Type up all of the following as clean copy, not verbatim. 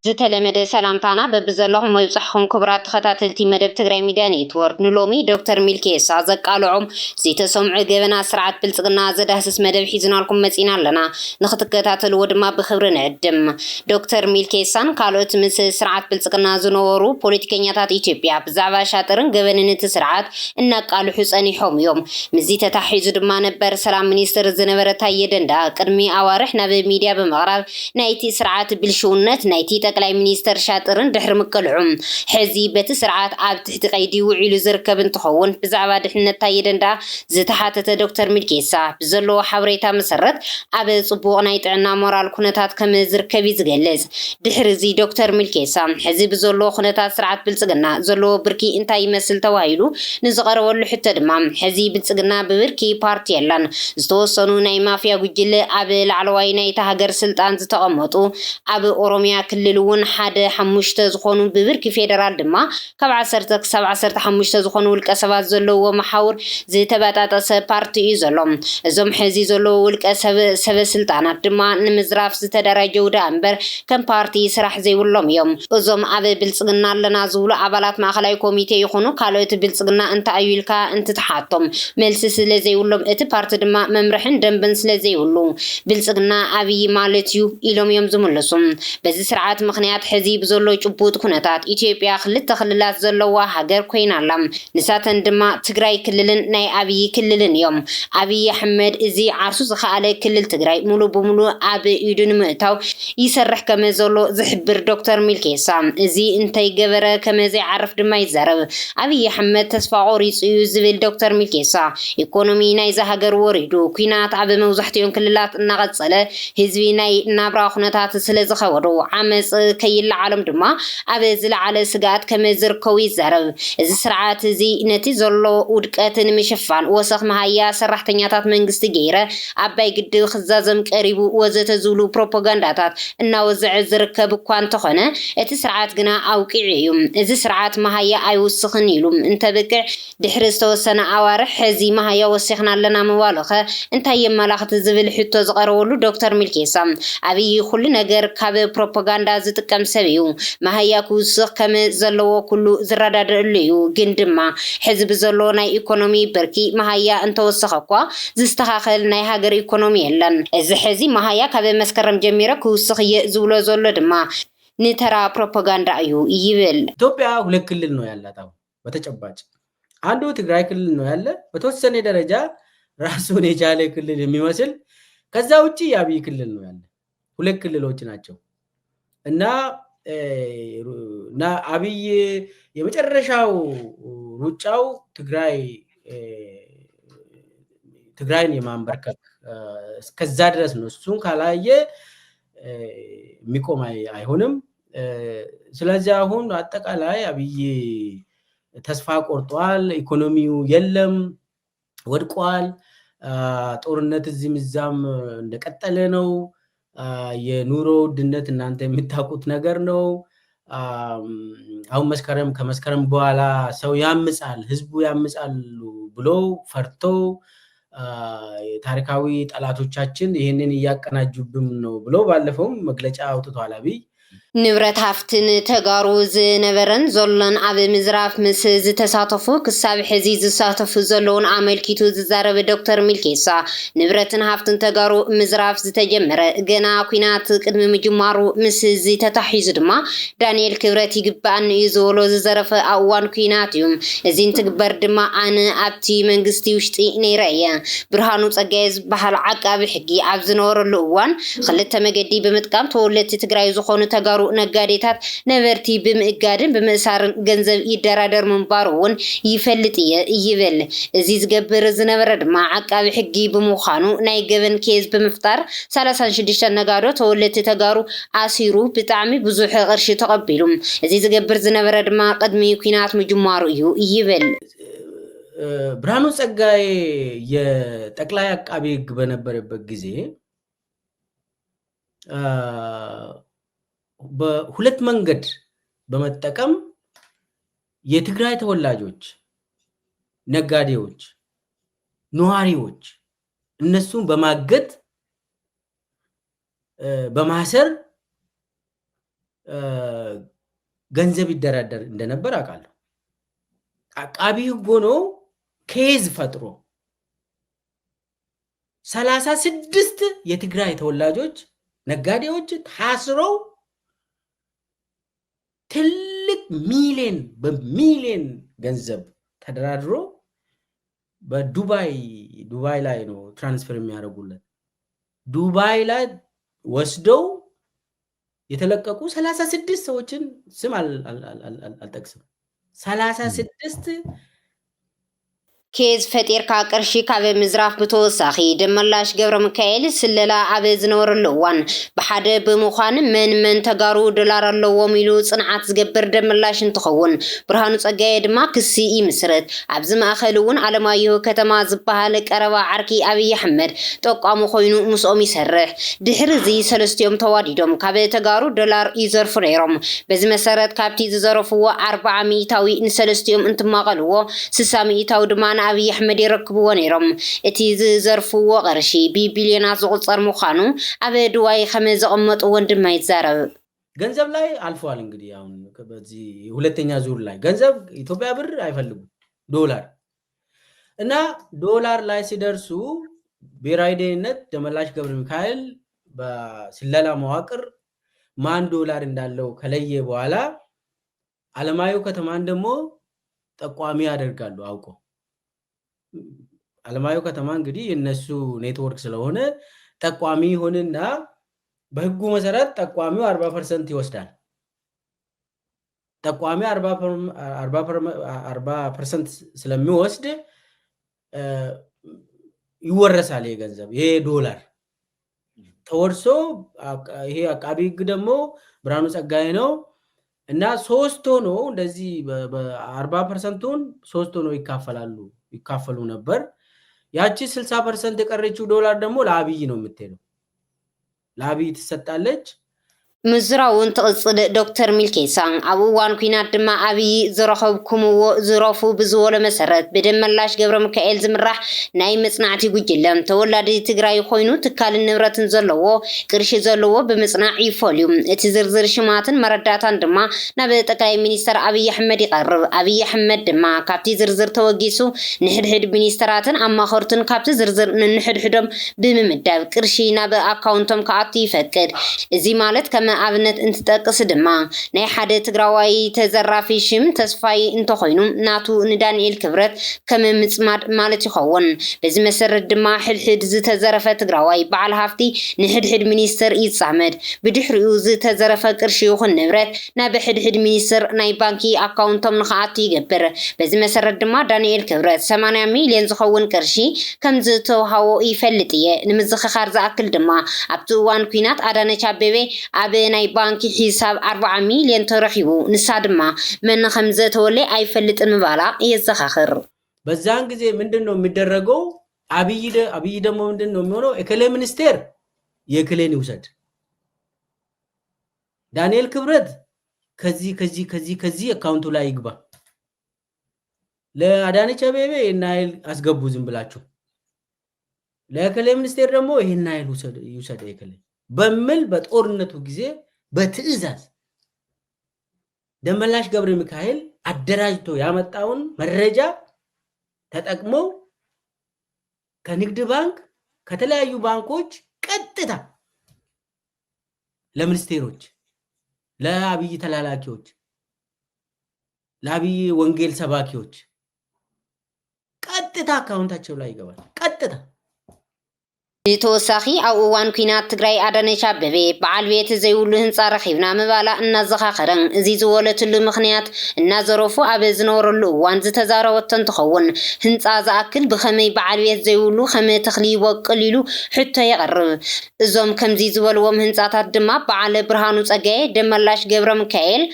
ዝተለመደ ሰላምታና በብዘለኹም ወይብፅሕኩም ክቡራት ተኸታተልቲ መደብ ትግራይ ሚድያ ኔትወርክ ንሎሚ ዶክተር ሚልኬሳ ዘቃልዖም ዘይተሰምዑ ገበና ስርዓት ብልፅግና ዘዳህስስ መደብ ሒዝናልኩም መፂና ኣለና ንኽትከታተልዎ ድማ ብክብሪ ንዕድም ዶክተር ሚልኬሳን ካልኦት ምስ ስርዓት ብልፅግና ዝነበሩ ፖለቲከኛታት ኢትዮጵያ ብዛዕባ ሻጥርን ገበንን እቲ ስርዓት እናቃልሑ ፀኒሖም እዮም ምዚ ተታሒዙ ድማ ነበር ሰላም ሚኒስትር ዝነበረ ታየ ደንደአ ቅድሚ ኣዋርሕ ናብ ሚድያ ብምቕራብ ናይቲ ስርዓት ብልሽውነት ናይቲ ጠቅላይ ሚኒስተር ሻጥርን ድሕሪ ምቅልዑም ሕዚ በቲ ስርዓት ኣብ ትሕቲ ቀይዲ ውዒሉ ዝርከብ እንትኸውን ብዛዕባ ድሕነት ታየ ደንደአ ዝተሓተተ ዶክተር ሚልኬሳ ብዘለዎ ሓበሬታ መሰረት ኣብ ፅቡቕ ናይ ጥዕና ሞራል ኩነታት ከም ዝርከብ ዝገልጽ ድሕሪ እዚ ዶክተር ሚልኬሳ ሕዚ ብዘለዎ ኩነታት ስርዓት ብልፅግና ዘለዎ ብርኪ እንታይ ይመስል ተባሂሉ ንዝቐረበሉ ሕቶ ድማ ሕዚ ብልፅግና ብብርኪ ፓርቲ የላን ዝተወሰኑ ናይ ማፍያ ጉጅለ ኣብ ላዕለዋይ ናይቲ ሃገር ስልጣን ዝተቐመጡ ኣብ ኦሮሚያ ክልል እውን ሓደ 5 ዝኾኑ ብብርኪ ፌደራል ድማ ካብ 10 ክሳብ 15 ዝኾኑ ውልቀ ሰባት ዘለዎ መሓውር ዝተበጣጠሰ ፓርቲ እዩ ዘሎ እዞም ሕዚ ዘለዎ ውልቀ ሰብ ስልጣናት ድማ ንምዝራፍ ዝተደራጀው ዳ እምበር ከም ፓርቲ ስራሕ ዘይብሎም እዮም እዞም ኣብ ብልፅግና ኣለና ዝብሉ ኣባላት ማእኸላይ ኮሚቴ ይኹኑ ካልኦት ብልፅግና እንታይ ኢልካ እንትትሓቶም መልሲ ስለ ዘይብሎም እቲ ፓርቲ ድማ መምርሕን ደንብን ስለ ዘይብሉ ብልፅግና ኣብይ ማለት እዩ ኢሎም እዮም ዝምልሱ በዚ ስርዓት ምክንያት ሕዚ ብዘሎ ጭቡጥ ኩነታት ኢትዮጵያ ክልተ ክልላት ዘለዋ ሃገር ኮይና ኣላ ንሳተን ድማ ትግራይ ክልልን ናይ ኣብይ ክልልን እዮም ኣብይ ኣሕመድ እዚ ዓርሱ ዝኸኣለ ክልል ትግራይ ሙሉ ብሙሉ ኣብ ኢዱ ንምእታው ይሰርሕ ከመ ዘሎ ዝሕብር ዶክተር ሚልኬሳ እዚ እንታይ ገበረ ከመ ዘይዓርፍ ድማ ይዛረብ ኣብይ ኣሕመድ ተስፋ ቆሪፁ እዩ ዝብል ዶክተር ሚልኬሳ ኢኮኖሚ ናይ ሃገር ወሪዱ ኩናት ኣብ መብዛሕትኦም ክልላት እናቐፀለ ህዝቢ ናይ ናብራ ኩነታት ስለ ዝኸወዱ ዓመፅ ከይለዓሎም ድማ ኣብ ዝለዓለ ስጋት ከመ ዝርከቡ ይዛረብ እዚ ስርዓት እዚ ነቲ ዘሎ ውድቀት ንምሽፋን ወሰኽ መሃያ ሰራሕተኛታት መንግስቲ ገይረ ኣባይ ግድብ ክዛዘም ቀሪቡ ወዘተ ዝብሉ ፕሮፓጋንዳታት እናወዝዐ ዝርከብ እኳ እንተኾነ እቲ ስርዓት ግና ኣውቂዕ እዩ እዚ ስርዓት መሃያ ኣይውስኽን ኢሉ እንተብቅዕ ድሕሪ ዝተወሰነ ኣዋርሕ ሕዚ መሃያ ወሲኽና ኣለና ምባልኸ እንታይ የመላኽት ዝብል ሕቶ ዝቐረበሉ ዶክተር ሚልኬሳ ኣብይ ኩሉ ነገር ካብ ፕሮፓጋንዳ ዝጥቀም ሰብ እዩ መሃያ ክውስኽ ከም ዘለዎ ኩሉ ዝረዳድእሉ እዩ ግን ድማ ሕዚ ብዘለዎ ናይ ኢኮኖሚ ብርኪ መሃያ እንተወሰኸ እኳ ዝስተኻኸል ናይ ሃገር ኢኮኖሚ የለን እዚ ሕዚ መሃያ ካብ መስከረም ጀሚረ ክውስኽ እየ ዝብሎ ዘሎ ድማ ንተራ ፕሮፓጋንዳ እዩ ይብል ኢትዮጵያ ሁለት ክልል ነው ያላት አሁን በተጨባጭ አንዱ ትግራይ ክልል ነው ያለ በተወሰነ ደረጃ ራሱን የቻለ ክልል የሚመስል ከዛ ውጪ የአብይ ክልል ነው ያለ ሁለት ክልሎች ናቸው እና አብይ የመጨረሻው ሩጫው ትግራይን የማንበርከክ እስከዛ ድረስ ነው እሱን ካላየ የሚቆም አይሆንም ስለዚህ አሁን አጠቃላይ አብይ ተስፋ ቆርጧል ኢኮኖሚው የለም ወድቋል ጦርነት እዚህም እዛም እንደቀጠለ ነው የኑሮ ውድነት እናንተ የምታውቁት ነገር ነው አሁን ከመስከረም በኋላ ሰው ያምጻል ህዝቡ ያምጻሉ ብሎ ፈርቶ ታሪካዊ ጠላቶቻችን ይሄንን ያቀናጁብም ነው ብሎ ባለፈው መግለጫ አውጥቷል አብይ ንብረት ሃፍትን ተጋሩ ዝነበረን ዘሎን ኣብ ምዝራፍ ምስ ዝተሳተፉ ክሳብ ሕዚ ዝሳተፉ ዘለውን ኣመልኪቱ ዝዛረበ ዶክተር ሚልኬሳ ንብረትን ሃፍትን ተጋሩ ምዝራፍ ዝተጀመረ ገና ኩናት ቅድሚ ምጅማሩ ምስ ዝተታሒዙ ድማ ዳንኤል ክብረት ይግባእን እዩ ዝበሎ ዝዘረፈ ኣዋን ኩናት እዩ እዚ እንትግበር ድማ ኣነ ኣብቲ መንግስቲ ውሽጢ ነይረ እየ ብርሃኑ ፀጋይ ዝበሃል ዓቃቢ ሕጊ ኣብ ዝነበረሉ እዋን ክልተ መገዲ ብምጥቃም ተወለድቲ ትግራይ ዝኾኑ ተጋሩ ነጋዴታት ነበርቲ ብምእጋድን ብምእሳርን ገንዘብ ይደራደር ምንባሩ እውን ይፈልጥ ይብል እዚ ዝገብር ዝነበረ ድማ ዓቃቢ ሕጊ ብምዃኑ ናይ ገበን ኬዝ ብምፍጣር 36 ነጋዶ ተወለድቲ ተጋሩ ኣሲሩ ብጣዕሚ ብዙሕ ቅርሺ ተቐቢሉ እዚ ዝገብር ዝነበረ ድማ ቅድሚ ኩናት ምጅማሩ እዩ ይብል ብርሃኑ ፀጋይ የጠቅላይ አቃቢ ሕግ በነበረበት ጊዜ በሁለት መንገድ በመጠቀም የትግራይ ተወላጆች ነጋዴዎች ነዋሪዎች እነሱን በማገት በማሰር በማሰር ገንዘብ ይደራደር እንደነበር አውቃለሁ። አቃቢ ሕግ ሆኖ ኬዝ ፈጥሮ 36 የትግራይ ተወላጆች ነጋዴዎች ታስረው ትልቅ በሚሊዮን ገንዘብ ተደራድሮ በዱባይ ላይ ነው ትራንስፈር የሚያደርጉለት። ዱባይ ላይ ወስደው የተለቀቁ 36 ሰዎችን ስም አልጠቅስም። 36 ኬዝ ፈጢርካ ቅርሺ ካብ ምዝራፍ ብተወሳኺ ደመላሽ ገብረ ሚካኤል ስለላ ኣብ ዝነበረሉ እዋን ብሓደ ብምዃን መን ተጋሩ ዶላር ኣለዎም ኢሉ ፅንዓት ዝገብር ደመላሽ እንትኸውን ብርሃኑ ፀጋየ ድማ ክሲ ይምስረት። ኣብዚ ማእኸል እውን ኣለማየሁ ከተማ ዝበሃል ቀረባ ዓርኪ ኣብይ ኣሕመድ ጠቋሙ ኮይኑ ምስኦም ይሰርሕ። ድሕሪ እዚ ሰለስቲኦም ተዋዲዶም ካብ ተጋሩ ዶላር ይዘርፉ ነይሮም። በዚ መሰረት ካብቲ ዝዘረፍዎ 40 ሚእታዊ ንሰለስቲኦም እንትማቐልዎ 60 ሚእታዊ ድማ ኣብይ ኣሕመድ ይረክብዎ ነይሮም። እቲ ዝዘርፍዎ ቅርሺ ብቢልዮናት ዝቁፀር ምዃኑ ኣብ ድዋይ ከመ ዘቐመጥዎ ድማ ይዛረብ። ገንዘብ ላይ አልፈዋል። እንግዲህ አሁን በዚህ ሁለተኛ ዙር ላይ ገንዘብ ኢትዮጵያ ብር አይፈልጉም ዶላር እና ዶላር ላይ ሲደርሱ ብሔራዊ ደህንነት ደመላሽ ገብረ ሚካኤል በስለላ መዋቅር ማን ዶላር እንዳለው ከለየ በኋላ አለማየሁ ከተማን ደግሞ ጠቋሚ ያደርጋሉ አውቆ። አለማየሁ ከተማ እንግዲህ የነሱ ኔትወርክ ስለሆነ ጠቋሚ ሆነና በህጉ መሰረት ጠቋሚው 40% ይወስዳል። ጠቋሚ 40% ስለሚወስድ ይወረሳል። የገንዘብ ይሄ ዶላር ተወርሶ ይሄ አቃቢ ህግ ደግሞ ብርሃኑ ፀጋዬ ነው እና 3 ሆኖ እንደዚህ በ40%ን 3 ሆኖ ይካፈሉ ነበር። ያቺ 60% የቀረችው ዶላር ደግሞ ለአብይ ነው የምትሄደው። ለአብይ ትሰጣለች። ምዝራውን ትቕፅል ዶክተር ሚልኬሳ ኣብ እዋን ኩናት ድማ ኣብይ ዝረኸብኩምዎ ዝረፉ ብዝበሎ መሰረት ብደመላሽ ገብረ ሚካኤል ዝምራሕ ናይ መፅናዕቲ ጉጅለ ተወላዲ ትግራይ ኮይኑ ትካል ንብረትን ዘለዎ ቅርሺ ዘለዎ ብምፅናዕ ይፈልዩ። እቲ ዝርዝር ሽማትን መረዳታን ድማ ናብ ጠቅላይ ሚኒስተር ኣብይ ኣሕመድ ይቐርብ። ኣብይ ኣሕመድ ድማ ካብቲ ዝርዝር ተወጊሱ ንሕድሕድ ሚኒስተራትን ኣማኸርትን ካብቲ ዝርዝር ንንሕድሕዶም ብምምዳብ ቅርሺ ናብ ኣካውንቶም ከኣቱ ይፈቅድ። እዚ ማለት ከመ ኣብነት እንትጠቅስ ድማ ናይ ሓደ ትግራዋይ ተዘራፊ ሽም ተስፋይ እንተኮይኑ ናቱ ንዳንኤል ክብረት ከም ምፅማድ ማለት ይኸውን። በዚ መሰረት ድማ ሕድሕድ ዝተዘረፈ ትግራዋይ በዓል ሃፍቲ ንሕድሕድ ሚኒስተር ይፃመድ። ብድሕሪኡ ዝተዘረፈ ቅርሺ ይኹን ንብረት ናብ ሕድሕድ ሚኒስተር ናይ ባንኪ ኣካውንቶም ንከኣቱ ይገብር። በዚ መሰረት ድማ ዳንኤል ክብረት 80 ሚልዮን ዝኸውን ቅርሺ ከም ዝተውሃቦ ይፈልጥ እየ። ንምዝኽኻር ዝኣክል ድማ ኣብቲ እዋን ኩናት ኣዳነች ኣቤቤ ኣብ ናይ ባንኪ ሒሳብ 40 ሚልዮን ተረኺቡ ንሳ ድማ መን ከም ዘተወለይ አይፈልጥን ምባላ እየዘኻኽር። በዛን ጊዜ ምንድነው የሚደረገው? አብይ ደግሞ ምንድነው የሚሆነው? የክሌ ሚኒስቴር የክሌን ይውሰድ፣ ዳንኤል ክብረት ከዚህ አካውንቱ ላይ ይግባ፣ ለአዳነች አቤቤ የናይል አስገቡ ዝም ብላችሁ፣ ለክሌ ሚኒስቴር ደግሞ ይሄን ናይል ይውሰድ የክሌ በሚል በጦርነቱ ጊዜ በትዕዛዝ ደመላሽ ገብረ ሚካኤል አደራጅቶ ያመጣውን መረጃ ተጠቅሞ ከንግድ ባንክ ከተለያዩ ባንኮች ቀጥታ ለሚኒስቴሮች፣ ለአብይ ተላላኪዎች፣ ለአብይ ወንጌል ሰባኪዎች ቀጥታ አካውንታቸው ላይ ይገባል። ቀጥታ ብተወሳኺ ኣብ እዋን ኩናት ትግራይ ኣዳነች ኣቤቤ በዓል ቤት ዘይብሉ ህንፃ ረኺብና ምባላ እናዘኻኸረን እዚ ዝወለትሉ ምክንያት እናዘረፉ ኣብ ዝነበረሉ እዋን ዝተዛረበቶ እንትኸውን ህንፃ ዝኣክል ብኸመይ በዓል ቤት ዘይብሉ ከመይ ተኽሊ ይወቅል ኢሉ ሕቶ የቕርብ። እዞም ከምዚ ዝበልዎም ህንፃታት ድማ በዓል ብርሃኑ ፀጋየ ደመላሽ ገብረ ሚካኤል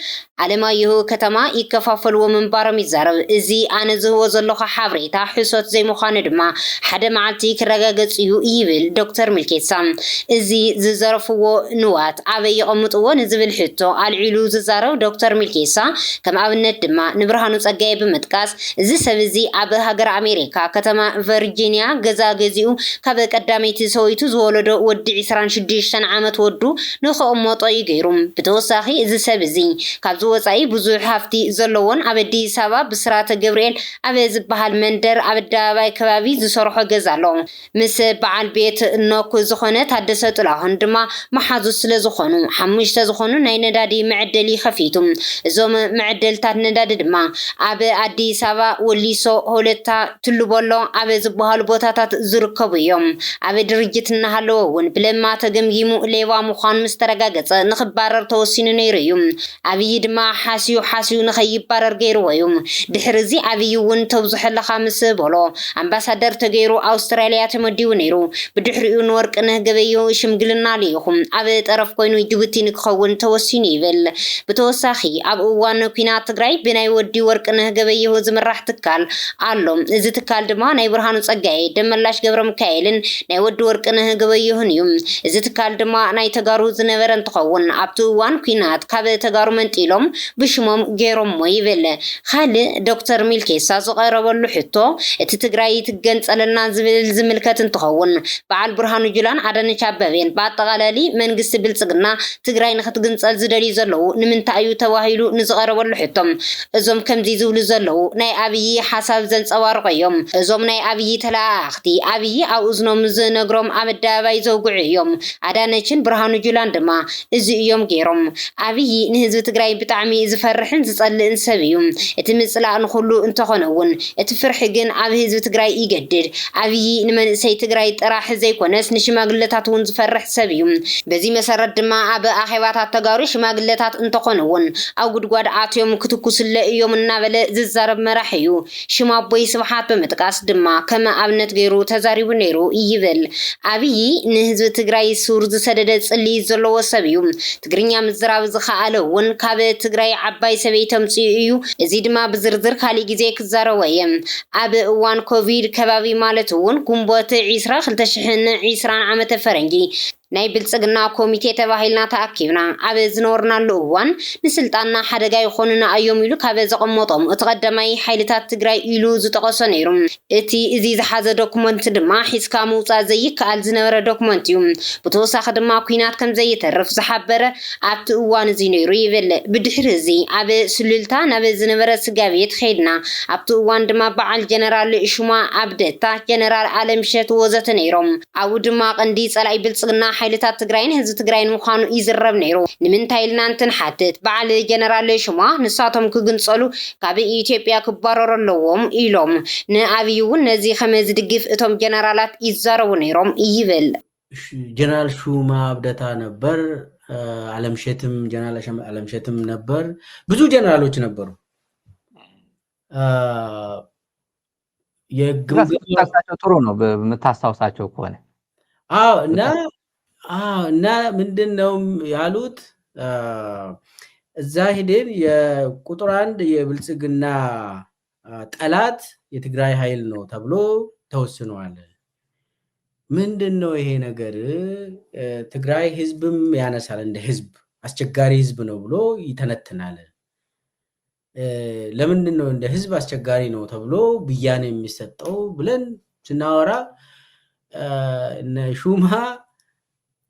علمايو كتما يكفافلو منبارم يزارب ازي انا زهو زلوخ حابريتا حسوت زي مخانه دما حدا معلتي كرغاغص يو يبل دكتور ملكيسا ازي ززرفو نوات ابي يقمطو نزبل حتو العلو ززارو دكتور ملكيسا كما ابنت دما نبرهانو صقاي بمتقاس ازي سبزي اب هاجر امريكا كتما فيرجينيا غزاغزيو كاب قداميتي سويتو زولدو ود 26 عامت ودو نخو يغيروم بتوساخي ازي سبزي كابزو وصاي بزو حفتي زلون ابدي سبا بسرات جبريل ابي زبحال مندر ابداباي كبابي زسرحو غزالو مس بعال بيت نوكو زخونه تادسه طلاهن دما محازو سلازخونو حمشته زخونو ناي ندادي معدلي خفيتم زوم معدلتات نداد دما ابي ادي سبا وليسو هولتا تلبولو ابي زبحال بوتاتات زركبيوم ابي درجتنا هالوون بلما تگميمو ليوا مخان مسترغاغص نخبارر توسينو نيريوم ابي دما حاسيو نخيبارر غيرويوم دحرزي ابي ون توزح لخامس بولو امباسادر تغيرو استراليا تمديو نيرو بدحريو نورقنه غبيو شمغلنا ليهم ابي طرف كوينو جيبوتي نخون توسين يبل بتوساخي اب وان كينا تግራይ بناي ودي ورقنه غبيو زمراح تكال አሎም እዚ ትካል ድማ ናይ ብርሃኑ ጸጋይ ደመላሽ ገብረ ሚካኤልን ናይ ወዲ ወርቅነህ ገበየሁን እዩ እዚ ትካል ድማ ናይ ተጋሩ ዝነበረ እንትኸውን ኣብቱ ዋን ኩናት ካብ ተጋሩ መንጢሎም ብሽሞም ገይሮም ይበለ ካል ዶክተር ሚልኬሳ ዝቀረበሉ ሕቶ እቲ ትግራይ ትገንጸለና ዝብል ዝምልከት እንትኸውን በዓል ብርሃኑ ጁላን አዳነች አበቤን በአጠቃላሊ መንግስት ብልጽግና ትግራይ ንኽትግንጸል ዝደሊ ዘለው ንምንታይ እዩ ተዋሂሉ ንዝቀረበሉ ሕቶም እዞም ከምዚ ዝብሉ ዘለው ናይ አብይ حساب زنصوارقيوم ازوم ناي ابي تلاختي ابي او ازنوم زنغروم ابداباي زوغعيوم ادانچن برهانو جولان دما ازي يوم غيروم ابي نهزب تግራይ بتعمي زفرحن زصلن سبيوم اتي مصلان كله انتخونون اتي فرح ግን اب ህዝብ ትግራይ ይገድድ ابي ንመንሰይ ትግራይ ጥራሕ ዘይኮነስ ንሽማግለታቱን ዝፈርሕ ሰብዩም በዚ መሰረት ድማ አብ አኺባታት ተጋሩ ሽማግለታት እንተኾነውን አው ጉድጓድ አትዮም ክትኩስለ እዮም እና በለ ዝዛረብ መራሕዩ ሽማቦይ ስብሓት በመጥቃስ ድማ ከመ ኣብነት ገይሩ ተዛሪቡ ነይሩ ይብል አብይ ንህዝብ ትግራይ ሱር ዝሰደደ ጽሊ ዘለዎ ሰብዩ ትግርኛ ምዝራብ ዝኻኣለውን ካብ ትግራይ ዓባይ ሰበይ ተምጽኡ እዩ እዚ ድማ ብዝርዝር ካሊ ግዜ ክዛረወየ ኣብ እዋን ኮቪድ ከባቢ ማለትውን ጉንቦት 2020 ዓመተ ፈረንጂ ናይ ብልጽግና ኮሚቴ ተባሂልና ተኣኪብና ኣብ ዝኖርናሉ እዋን ንስልጣንና ሓደጋ ይኾኑና እዮም ኢሉ ካብ ዘቐመጦም እተቀዳማይ ሓይልታት ትግራይ ኢሉ ዝጠቀሶ ነይሩ እቲ እዚ ዝሓዘ ዶክመንት ድማ ሒስካ ምውፃእ ዘይከኣል ዝነበረ ዶክመንት እዩ ብተወሳኺ ድማ ኩናት ከም ዘይተርፍ ዝሓበረ ኣብቲ እዋን እዚ ነይሩ ይብል ብድሕሪ እዚ ኣብ ስሉልታ ናብ ዝነበረ ስጋቤት ኸይድና ኣብቲ እዋን ድማ በዓል ጀነራል ሹማ ኣብደታ ጀነራል ኣለምሸት ወዘተ ነይሮም ኣብኡ ድማ ቀንዲ ጸላይ ብልጽግና حيلتات تግራይን ህዝብ ትግራይን ምዃኑ ይዝረብ ነይሩ ንምንታይ ኢልና እንትንሓትት በዓል ጀነራል ሹማ ንሳቶም ክግንጸሉ ካብ ኢትዮጵያ ክባረሩ ኣለዎም ኢሎም ንኣብይውን ነዚ ከመዝ ድግፍ እቶም ጀነራላት ይዛረቡ ነይሮም ይብል ጀነራል ሹማ ኣብደታ ነበር አለምሸትም ጀነራል አለምሸትም ነበር ብዙ ጀነራሎች ነበሩ የግምታቸው ጥሩ ነው በመታስተዋሳቸው ከሆነ እና ምንድነው ያሉት እዛ ሄደን የቁጥር 1 የብልጽግና ጠላት የትግራይ ኃይል ነው ተብሎ ተወስኗል ምንድነው ይሄ ነገር ትግራይ ህዝብም ያነሳል እንደ ህዝብ አስቸጋሪ ህዝብ ነው ብሎ ይተነትናል ለምንድነው እንደ ህዝብ አስቸጋሪ ነው ተብሎ ብያኔ የሚሰጠው ብለን ስናወራ ሹማ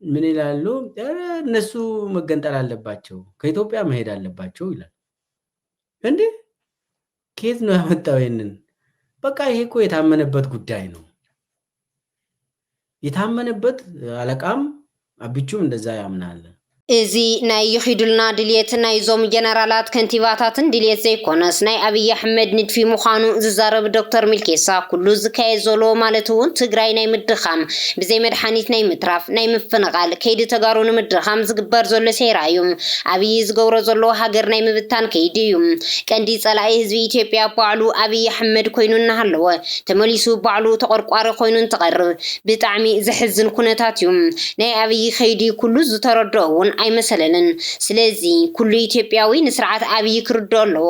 ምን ይላሉ እነሱ መገንጠል አለባቸው ከኢትዮጵያ መሄድ አለባቸው ይላል እንዴ ከየት ነው ያመጣው ይሄንን በቃ ይሄ እኮ የታመነበት ጉዳይ ነው የታመነበት አለቃም አብቹም እንደዛ ያምናል እዚ ናይ ይኺዱልና ድልየት ናይ ዞም ጀነራላት ከንቲባታትን ድልየት ዘይኮነስ ናይ አብይ አሕመድ ንድፊ ምዃኑ ዝዛረብ ዶክተር ሚልኬሳ ኩሉ ዝካየድ ዘሎ ማለትውን ትግራይ ናይ ምድኻም ብዘይ መድሓኒት ናይ ምትራፍ ናይ ምፍንቃል ከይዲ ተጋሩ ንምድኻም ዝግበር ዘሎ ሴራ እዩ አብይ ዝገብሮ ዘሎ ሃገር ናይ ምብታን ከይዲ እዩ ቀንዲ ጸላኢ ህዝቢ ኢትዮጵያ ባዕሉ አብይ አሕመድ ኮይኑ እናሃለወ ተመሊሱ ባዕሉ ተቆርቋሪ ኮይኑ እንትቀርብ ብጣዕሚ ዝሕዝን ኩነታት እዩ ናይ አብይ ከይዲ ኩሉ ዝተረድኦውን ኣይመሰለንን ስለዚ ኩሉ ኢትዮጵያዊ ንስርዓት ኣብይ ክርዶ ኣለዎ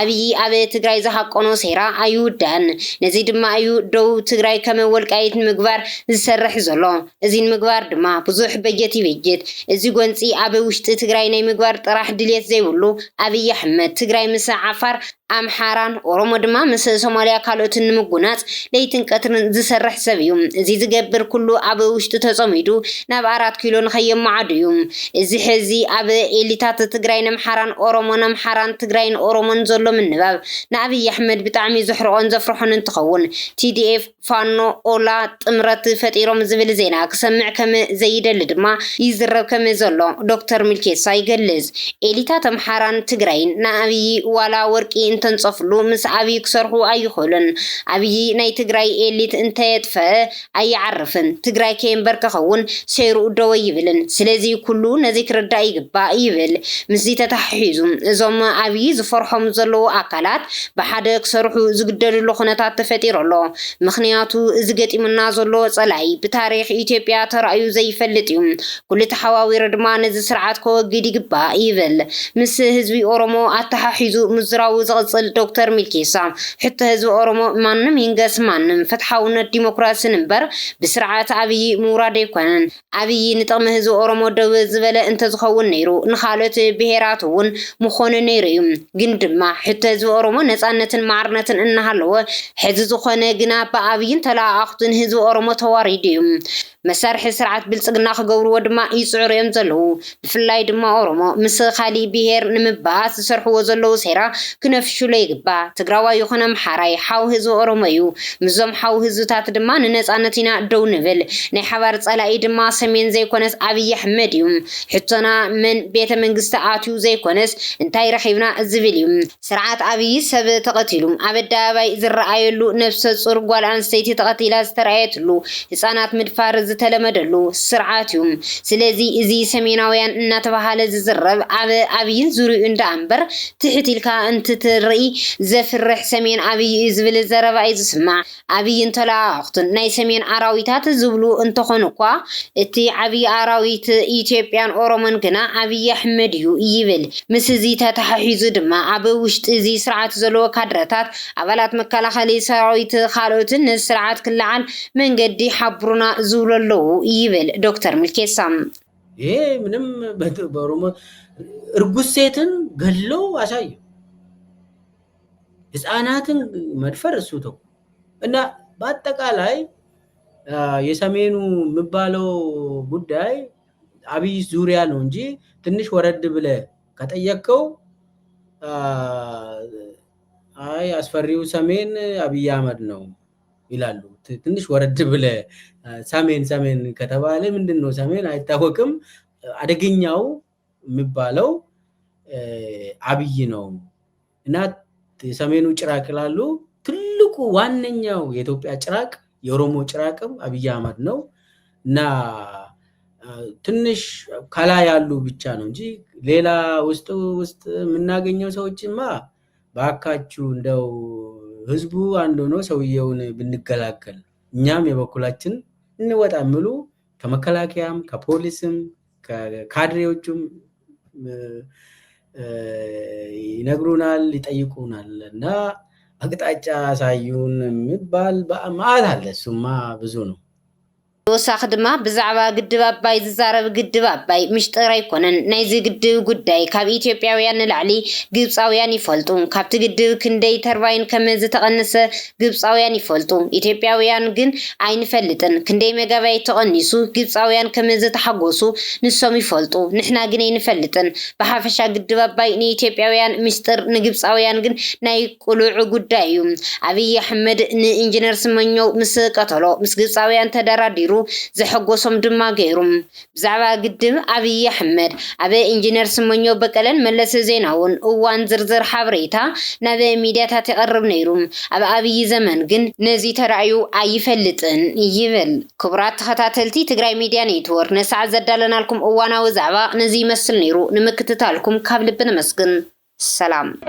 ኣብይ ኣብ ትግራይ ዝሃቆኖ ሴራ ኣይውዳን ነዚ ድማ እዩ ደው ትግራይ ከም ወልቃይት ምግባር ዝሰርሕ ዘሎ እዚ ምግባር ድማ ብዙሕ በጀት ይበጀት እዚ ጎንፂ ኣብ ውሽጢ ትግራይ ናይ ምግባር ጥራሕ ድሌት ዘይብሉ ኣብይ ኣሕመድ ትግራይ ምስ ዓፋር ኣምሓራን ኦሮሞ ድማ ምስ ሶማሊያ ካልኦትን ንምጉናጽ ለይትን ቀትርን ዝሰርሕ ሰብ እዩ እዚ ዝገብር ኩሉ ኣብ ውሽጢ ተጸሚዱ ናብ 4 ኪሎ ንኸየማዓድ እዩ እዚ ሕዚ ኣብ ኤሊታት ትግራይ ኣምሓራን ኦሮሞን ኣምሓራን ትግራይን ኦሮሞን ዘሎ ምንባብ ንኣብይ ኣሕመድ ብጣዕሚ ዝሕርቆን ዘፍርሖን እንትኸውን TDF ፋኖ ኦላ ጥምረት ፈጢሮም ዝብል ዜና ክሰምዕ ከም ዘይደሊ ድማ ይዝረብ ከም ዘሎ ዶክተር ሚልኬሳ ይገልጽ ኤሊታት ኣምሓራን ትግራይን ንኣብይ ዋላ ወርቂ እንተንጸፍሉ ምስ ኣብይ ክሰርሑ ኣይኽእሉን ኣብይ ናይ ትግራይ ኤሊት እንተየጥፈ ኣይዓርፍን ትግራይ ከይንበርከኸውን ሰይሩ ደው ይብልን ስለዚ ኩሉ ነዚ ክርዳእ ይግባእ ይብል ምስዚ ተታሒዙ እዞም ኣብይ ዝፈርሖም ዘለዉ ኣካላት ብሓደ ክሰርሑ ዝግደድሉ ኩነታት ተፈጢሮሎ ምክንያቱ እዚ ገጢሙና ዘሎ ጸላይ ብታሪኽ ኢትዮጵያ ተራእዩ ዘይፈልጥ እዩ ኩሉ ተሓዋዊሩ ድማ ነዚ ስርዓት ከወግድ ይግባእ ይብል ምስ ህዝቢ ኦሮሞ ኣተሓሒዙ ምዝራው ዝቕጽል ዶክተር ሚልኬሳ ሕቶ ህዝቢ ኦሮሞ ማንም ይንገስ ማንም ፍትሓውነት ዲሞክራሲን እምበር ብስርዓት ኣብይ ምውራድ ኣይኮነን ኣብይ ንጥቕሚ ህዝቢ ኦሮሞ ደው ዝበለ እንተዝኸውን ነይሩ ንኻልኦት ብሄራት እውን ምኾነ ነይሩ እዩ ግን ድማ ሕቶ ህዝቢ ኦሮሞ ነፃነትን ማዕርነትን እናሃለወ ሕዚ ዝኾነ ግና ብኣብይን ተላኣኽቱን ህዝቢ ኦሮሞ ተዋሪዱ እዩ መሳርሒ ስርዓት ብልጽግና ክገብርዎ ድማ ይጽዕሩ እዮም ዘለዉ ብፍላይ ድማ ኦሮሞ ምስ ካሊእ ብሄር ንምባኣስ ዝሰርሕዎ ዘለዉ ሴራ ክነፍሽሎ ይግባእ ትግራዋይ ይኹን ኣምሓራይ ሓው ህዝቢ ኦሮሞ እዩ ምዞም ሓው ህዝብታት ድማ ንነፃነት ኢና ደው ንብል ናይ ሓባር ጸላኢ ድማ ሰሜን ዘይኮነስ ኣብይ ኣሕመድ እዩ ሕቶና መን ቤተ መንግስቲ ኣትዩ ዘይኮነስ እንታይ ረኺብና ዝብል እዩ ስርዓት ኣብይ ሰብ ተቐቲሉ ኣብ ኣደባባይ ዝረኣየሉ ነፍሰ ጹር ጓል ኣንስተይቲ ተቐቲላ ዝተረኣየትሉ ህፃናት ምድፋር ዝተለመደሉ ስርዓት እዩ ስለዚ እዚ ሰሜናውያን እናተባሃለ ዝዝረብ ኣብ ኣብይን ዙርዩ እንዳኣምበር ትሕቲልካ እንትትርኢ ዘፍርሕ ሰሜን ኣብይ ዝብል ዘረባ እዩ ዝስማዕ ኣብይን ተላኣኽቱን ናይ ሰሜን ኣራዊታት ዝብሉ እንተኾኑ እኳ እቲ ዓብይ ኣራዊት ኢትዮጵያን ኦሮሞን ግና ኣብይ ኣሕመድ እዩ ይብል ምስ እዚ ተተሓሒዙ ድማ ኣብ ውሽጢ እዚ ስርዓት ዘለዎ ካድረታት ኣባላት መከላኸሊ ሰራዊት ካልኦትን ስርዓት ክለዓል መንገዲ ሓብሩና ዝብሉ ኣለዉ ይብል ዶክተር ሚልኬሳ ይሄ ምንም በኦሮሞ እርጉዝ ሴትን ገሎ አሳዩ ህፃናትን መድፈር እሱ ተው እና በአጠቃላይ የሰሜኑ የሚባለው ጉዳይ አብይ ዙሪያ ነው እንጂ ትንሽ ወረድ ብለ ከጠየቀው አይ አስፈሪው ሰሜን አብይ አህመድ ነው ይላሉ ትንሽ ወረድ ብለ ሰሜን ከተባለ ምንድነው ሰሜን አይታወቅም አደገኛው የሚባለው አብይ ነው እና የሰሜኑ ጭራቅ ይላሉ ትልቁ ዋነኛው የኢትዮጵያ ጭራቅ የኦሮሞ ጭራቅም አብይ አህመድ ነው እና ትንሽ ከላ ያሉ ብቻ ነው እንጂ ሌላ ውስጥ የምናገኘው ሰዎችማ ባካችሁ እንደው ህዝቡ አንድ ሆኖ ሰውየውን ብንገላገል እኛም የበኩላችን እንወጣ ምሉ ከመከላከያም ከፖሊስም ከካድሬዎቹም ይነግሩናል ይጠይቁናል እና አቅጣጫ ሳዩን የሚባል በአማት አለ እሱማ ብዙ ነው ወሳኽ ድማ ብዛዕባ ግድብ ኣባይ ዝዛረብ ግድብ ኣባይ ምሽጥር ኣይኮነን ናይዚ ግድብ ጉዳይ ካብ ኢትዮጵያውያን ንላዕሊ ግብፃውያን ይፈልጡ ካብቲ ግድብ ክንደይ ተርባይን ከም ዝተቐነሰ ግብፃውያን ይፈልጡ ኢትዮጵያውያን ግን ኣይንፈልጥን ክንደይ ሜጋባይት ተቐኒሱ ግብፃውያን ከም ዝተሓጎሱ ንሶም ይፈልጡ ንሕና ግን ኣይንፈልጥን ብሓፈሻ ግድብ ኣባይ ንኢትዮጵያውያን ምሽጥር ንግብፃውያን ግን ናይ ቁሉዕ ጉዳይ እዩ ኣብይ ኣሕመድ ንኢንጂነር ስመኘው ምስ ቀተሎ ምስ ግብፃውያን ተደራዲሩ زحقوسهم دما غيرهم بزعبا قدم أبي أحمد أبي إنجنير سمونيو بكالن ملس زيناون وان زرزر حبريتا نبي ميدياتا تقرب نيروم أبي زمن جن نزي ترعيو أي فلتن يفل كبرات خطاتلتي تقرأي ميديا نيتور نسعى زدالنا لكم وانا وزعبا نزي مسل نيرو نمكتتالكم كابل بنمسكن سلام